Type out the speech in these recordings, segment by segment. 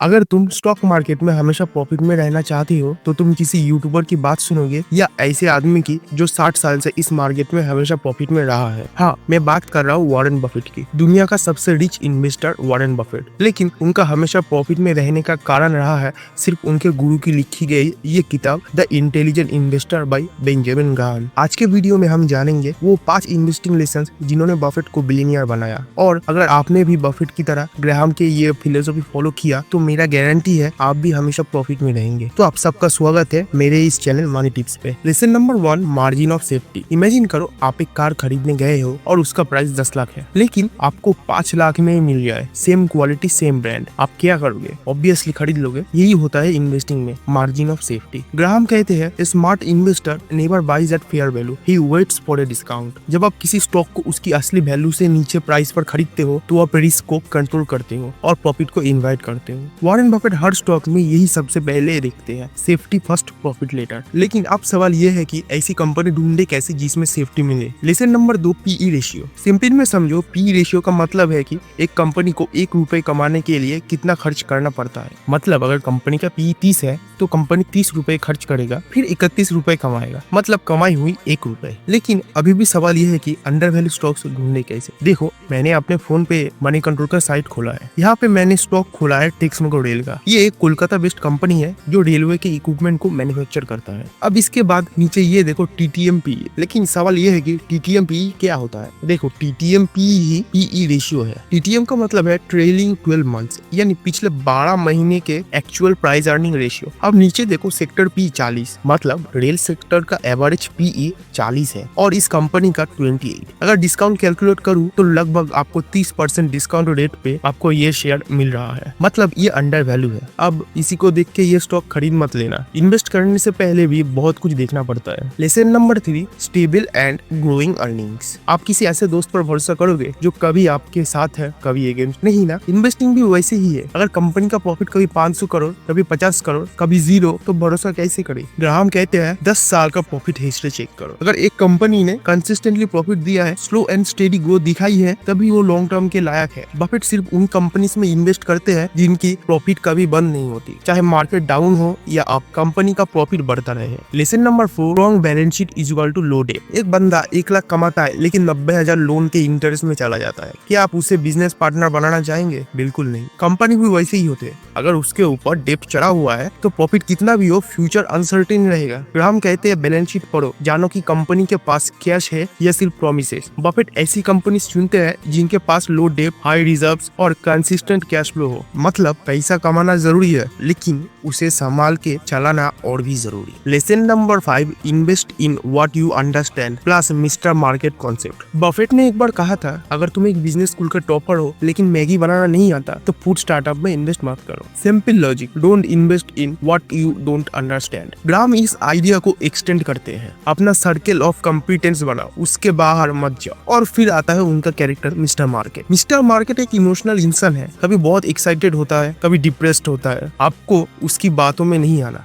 अगर तुम stock market में हमेशा प्रॉफिट में रहना चाहती हो तो तुम किसी यूट्यूबर की बात सुनोगे या ऐसे आदमी की जो 60 साल से इस मार्केट में हमेशा प्रॉफिट में रहा है। हाँ, मैं बात कर रहा हूँ वॉरेन बफेट की, दुनिया का सबसे रिच इन्वेस्टर वॉरेन बफेट। लेकिन उनका हमेशा प्रॉफिट में रहने का कारण रहा है सिर्फ उनके गुरु की लिखी गई ये किताब the intelligent investor bye Benjamin Graham. आज के वीडियो में हम जानेंगे वो 5 इन्वेस्टिंग लेसन जिन्होंने बफेट को बिलियनियर बनाया। और अगर आपने भी बफेट की तरह ग्राहम के ये फिलोसफी फॉलो किया तो मेरा गारंटी है आप भी हमेशा प्रॉफिट में रहेंगे। तो आप सबका स्वागत है मेरे इस चैनल मनी टिप्स पे। Lesson number 1, margin of safety. Imagine करो आप एक कार खरीदने गए हो और उसका प्राइस 10 लाख है, लेकिन आपको 5 लाख में मिल जाए, सेम क्वालिटी सेम ब्रांड। आप क्या करोगे? ऑब्वियसली खरीद लोगे। यही होता है इन्वेस्टिंग में, मार्जिन ऑफ सेफ्टी। ग्राहम कहते हैं smart investor never buys at fair value, he waits for a discount. जब आप किसी स्टॉक को उसकी असली वैल्यू से नीचे प्राइस पर खरीदते हो तो आप रिस्क को कंट्रोल करते हो और प्रॉफिट को इन्वाइट करते हो। वॉरेन बफेट हर स्टॉक में यही सबसे पहले देखते हैं, सेफ्टी फर्स्ट प्रॉफिट लेटर। लेकिन अब सवाल यह है कि ऐसी कंपनी ढूंढे कैसे जिसमें सेफ्टी मिले। Lesson number 2, PE ratio. Simple में समझो, पीई रेशियो का मतलब है कि एक कंपनी को 1 रुपए कमाने के लिए कितना खर्च करना पड़ता है। मतलब अगर कंपनी का पीई 30 है तो कंपनी 30 रुपए खर्च करेगा, फिर 31 रुपए कमाएगा, मतलब कमाई हुई 1 रुपए। लेकिन अभी भी सवाल यह है कि अंडर वैल्यू स्टॉक्स ढूंढने कैसे। देखो, मैंने अपने फोन पे मनी कंट्रोल का साइट खोला है। यहाँ पे मैंने स्टॉक खोला है टेक्समको रेल का। ये एक कोलकाता बेस्ड कंपनी है जो रेलवे के इक्विपमेंट को मैन्युफैक्चर करता है। अब इसके बाद नीचे ये देखो TTM-PE। लेकिन सवाल ये है कि TTM-PE क्या होता है। देखो, TTM-PE ही PE रेशियो है। TTM का मतलब है ट्रेलिंग 12 मंथ्स, यानी पिछले 12 महीने के एक्चुअल प्राइस अर्निंग रेशियो। अब नीचे देखो, सेक्टर PE 40, मतलब रेल सेक्टर का एवरेज PE 40 है और इस कंपनी का 28। अगर डिस्काउंट कैलकुलेट करूँ तो लगभग आपको 30% डिस्काउंट रेट पे आपको ये शेयर मिल रहा है, मतलब ये अंडर वैल्यू है। अब इसी को देख के ये स्टॉक खरीद मत लेना। इन्वेस्ट करने से पहले भी बहुत कुछ देखना पड़ता है। Lesson number 3, stable and growing earnings. आप किसी ऐसे दोस्त पर भरोसा करोगे जो कभी आपके साथ है कभी अगेंस्ट? नहीं ना। इन्वेस्टिंग भी वैसे ही है। अगर कंपनी का प्रॉफिट कभी 500 करोड़, कभी 50 करोड़, कभी 0, तो भरोसा कैसे करे। ग्राहम कहते हैं 10 साल का प्रॉफिट हिस्ट्री चेक करो। अगर एक कंपनी ने कंसिस्टेंटली प्रॉफिट दिया है, स्लो एंड स्टेडी ग्रोथ दिखाई है, तभी वो लॉन्ग टर्म के लायक है। बफेट सिर्फ उन कंपनीज में इन्वेस्ट करते हैं जिनकी प्रॉफिट कभी बंद नहीं होती, चाहे मार्केट डाउन हो या अप, कंपनी का प्रॉफिट बढ़ता रहे। Lesson number 4, strong balance sheet is equal to low debt. एक बंदा 1 लाख कमाता है लेकिन 90,000 लोन के इंटरेस्ट में चला जाता है। क्या आप उसे बिजनेस पार्टनर बनाना चाहेंगे? बिल्कुल नहीं। कंपनी भी वैसे ही होते हैं। अगर उसके ऊपर डेब्ट चढ़ा हुआ है तो प्रॉफिट कितना भी हो, फ्यूचर अनसर्टेन रहेगा। फिर हम कहते हैं बैलेंस शीट पढ़ो, जानो कि कंपनी के पास कैश है या सिर्फ प्रोमिसेस। बफेट ऐसी कंपनी चुनते हैं जिनके पास लो डेब्ट, हाई रिजर्व्स और कंसिस्टेंट कैश फ्लो हो। मतलब पैसा कमाना जरूरी है लेकिन उसे संभाल के चलाना और भी जरूरी। Lesson number 5, invest in what you understand plus mister market concept. Buffett ने एक बार कहा था, अगर तुम एक बिजनेस स्कूल का टॉपर हो लेकिन मैगी बनाना नहीं आता तो फूड स्टार्टअप में इन्वेस्ट मत करो। Simple logic, don't invest in what you don't understand. Graham इस आइडिया को एक्सटेंड करते हैं। अपना सर्कल ऑफ कॉम्पिटेंस बनाओ, उसके बाहर मत जाओ। और फिर आता है उनका character mister market. Mister market एक इमोशनल इंसान है, कभी बहुत एक्साइटेड होता है, कभी डिप्रेस्ड होता है। आपको उसकी बातों में नहीं आना,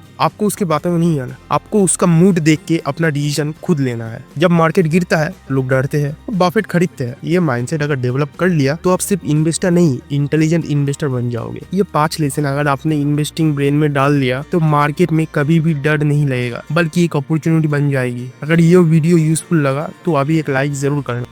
आपको उसका मूड देख के अपना डिसीजन खुद लेना है। जब मार्केट गिरता है लोग डरते हैं, बफेट खरीदते हैं। ये माइंडसेट अगर डेवलप कर लिया तो आप सिर्फ इन्वेस्टर नहीं, इंटेलिजेंट इन्वेस्टर बन जाओगे। ये 5 लेसन अगर आपने इन्वेस्टिंग ब्रेन में डाल लिया तो मार्केट में कभी भी डर नहीं लगेगा, बल्कि एक अपॉर्चुनिटी बन जाएगी। अगर ये वीडियो यूजफुल लगा तो अभी एक लाइक जरूर करना।